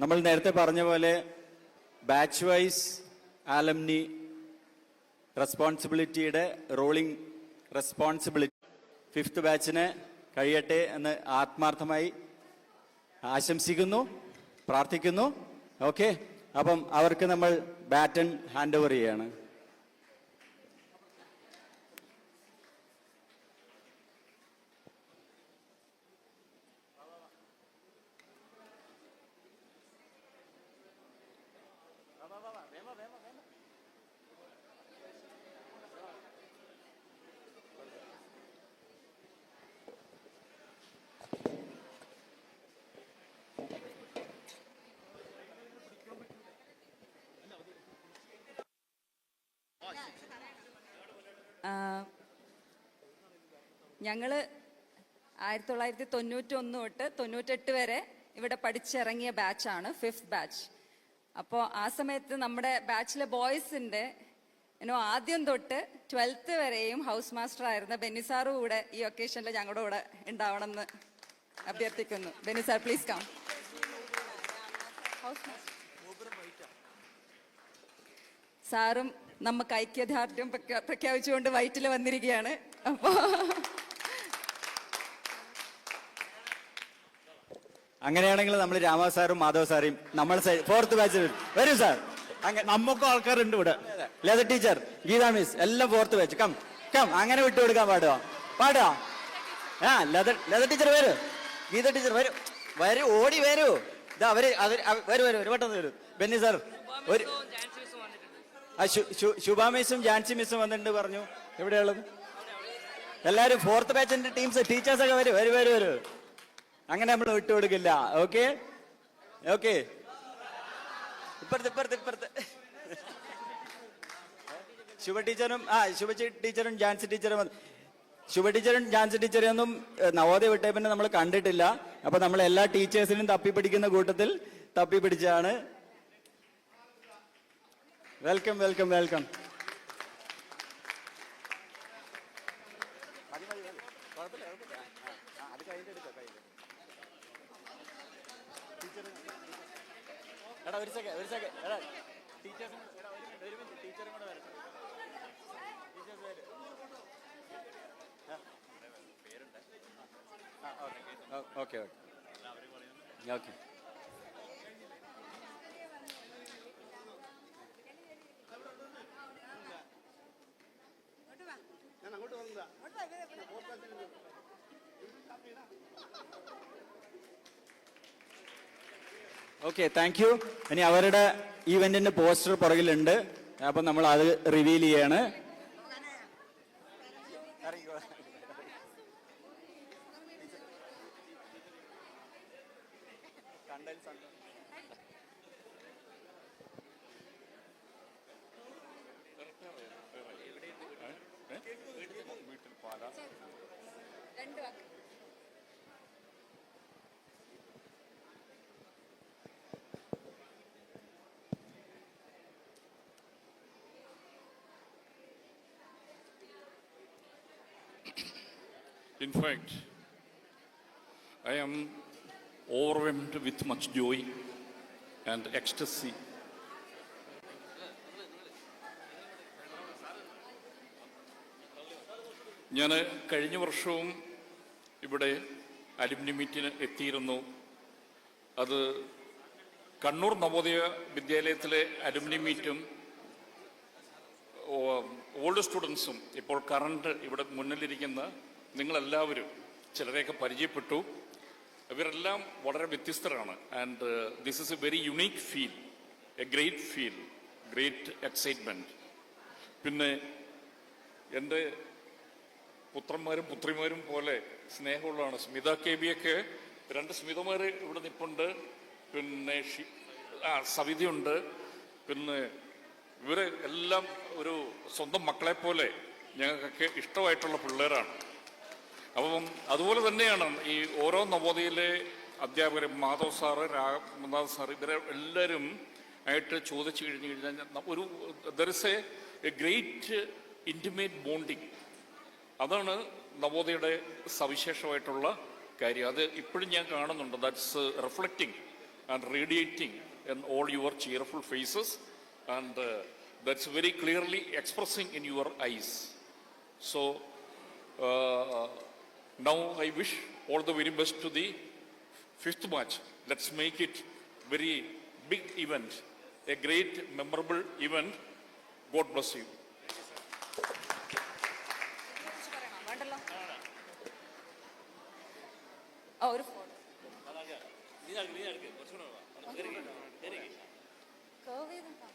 നമ്മൾ നേരത്തെ പറഞ്ഞ പോലെ ബാച്ച് വൈസ് ആലംനി റെസ്പോൺസിബിലിറ്റിയുടെ റോളിംഗ് റെസ്പോൺസിബിലിറ്റി 5th ബാച്ചിന് കഴിയട്ടെ എന്ന് ആത്മാർത്ഥമായി ആശംസിക്കുന്നു, പ്രാർത്ഥിക്കുന്നു. ഓക്കെ, അപ്പം അവർക്ക് നമ്മൾ ബാറ്റൺ ഹാൻഡ് ഓവർ ചെയ്യാണ്. ഞങ്ങൾ 1991 തൊട്ട് 98 വരെ ഇവിടെ പഠിച്ചിറങ്ങിയ ബാച്ചാണ് 5th ബാച്ച്. അപ്പോൾ ആ സമയത്ത് നമ്മുടെ ബാച്ചിലെ ബോയ്സിൻ്റെ ആദ്യം തൊട്ട് 12th വരെയും ഹൗസ് മാസ്റ്റർ ആയിരുന്ന ബെന്നിസാറും കൂടെ ഈ ഒക്കേഷനിൽ ഞങ്ങളുടെ കൂടെ ഉണ്ടാവണമെന്ന് അഭ്യർത്ഥിക്കുന്നു. ബെന്നിസാർ പ്ലീസ് കം. സാറും നമുക്ക് ഐക്യദാർഢ്യം പ്രഖ്യാപിച്ചുകൊണ്ട് വൈറ്റിൽ വന്നിരിക്കുകയാണ്. അപ്പോൾ അങ്ങനെയാണെങ്കിൽ നമ്മൾ രാമ സാറും മാധവ് സാറേയും നമ്മൾ 4th ബാച്ച് വരും സാർ. നമുക്ക് ആൾക്കാരുണ്ട് ഇവിടെ. ലത ടീച്ചർ, ഗീത മിസ് എല്ലാം 4th ബാച്ച്. കം കം, അങ്ങനെ വിട്ടുകൊടുക്കാൻ പാടുക. ലത ടീച്ചർ വരൂ, ഗീത ടീച്ചർ വരൂ, ഓടി വരൂ. ഇതാ വരൂ പെട്ടെന്ന് വരൂ. ബെന്നി സാർ, ഒരു ശുഭ മിസ്സും ജാൻസി മിസ്സും വന്നിട്ടുണ്ട് പറഞ്ഞു. എവിടെയുള്ളത് എല്ലാവരും 4th ബാച്ചിന്റെ ടീംസ് ടീച്ചേഴ്സൊക്കെ വരൂ. അങ്ങനെ നമ്മൾ വിട്ടുകൊടുക്കില്ല. ഓക്കെ ഓക്കെ, ഇപ്പുറത്ത് ശുഭ ടീച്ചറും ജാൻസി ടീച്ചറും ശുഭ ടീച്ചറും ജാൻസി ടീച്ചറൊന്നും നവോദയ വിട്ടേ പിന്നെ നമ്മൾ കണ്ടിട്ടില്ല. അപ്പൊ നമ്മൾ എല്ലാ ടീച്ചേഴ്സിനും തപ്പിപ്പിടിക്കുന്ന കൂട്ടത്തിൽ തപ്പിപ്പിടിച്ചാണ്. വെൽക്കം. എടാ ഒരു സെക്കൻഡ് എടാ ടീച്ചേഴ്സും ടീച്ചറും കൂടെ വരട്ടെ. ഓക്കെ. Okay, thank you. ഇനി അവരുടെ ഈവെന്റിന്റെ പോസ്റ്റർ പുറകിലുണ്ട്. അപ്പൊ നമ്മൾ അത് റിവീൽ ചെയ്യാണ്. In fact, I am overwhelmed with much joy and ecstasy. ഞാൻ കഴിഞ്ഞ വർഷവും ഇവിടെ അലുമിനി മീറ്റിന് എത്തിയിരുന്നു. അത് കണ്ണൂർ നവോദയ വിദ്യാലയത്തിലെ അലുമിനി മീറ്റും ഓൾഡ് സ്റ്റുഡൻസും ഇപ്പോൾ കറണ്ട് ഇവിടെ മുന്നിലിരിക്കുന്ന നിങ്ങളെല്ലാവരും ചിലരെയൊക്കെ പരിചയപ്പെട്ടു. ഇവരെല്ലാം വളരെ വ്യത്യസ്തരാണ്. And this is A very unique feel, A great feel, great excitement. പിന്നെ എൻ്റെ പുത്രന്മാരും പുത്രിമാരും പോലെ സ്നേഹമുള്ളതാണ്. സ്മിത കെ ബിയൊക്കെ 2 സ്മിതമാർ ഇവിടെ നിൽപ്പുണ്ട്. പിന്നെ സവിതയുണ്ട്. പിന്നെ ഇവരെ എല്ലാം ഒരു സ്വന്തം മക്കളെ പോലെ ഞങ്ങൾക്കൊക്കെ ഇഷ്ടമായിട്ടുള്ള പിള്ളേരാണ്. അപ്പം അതുപോലെ തന്നെയാണ് ഈ ഓരോ നവോദയയിലെ അധ്യാപകരും, മാധവ് സാറ്, രാമനാഥ് സാറ്, ഇവരെ എല്ലാവരും ആയിട്ട് ചോദിച്ചു കഴിഞ്ഞാൽ ഒരു there is A great intimate bonding. അതാണ് നവോദയയുടെ സവിശേഷമായിട്ടുള്ള കാര്യം. അത് ഇപ്പോഴും ഞാൻ കാണുന്നുണ്ട്. That's reflecting and radiating in all your cheerful faces, and that's very clearly expressing in your eyes. So now I wish all the very best to the fifth match. Let's make it very big event, a great memorable event. God bless you. വേണ്ടല്ലോ. ആ, ഒരു photo. Curve ചെയ്ത് നിൽക്കാം.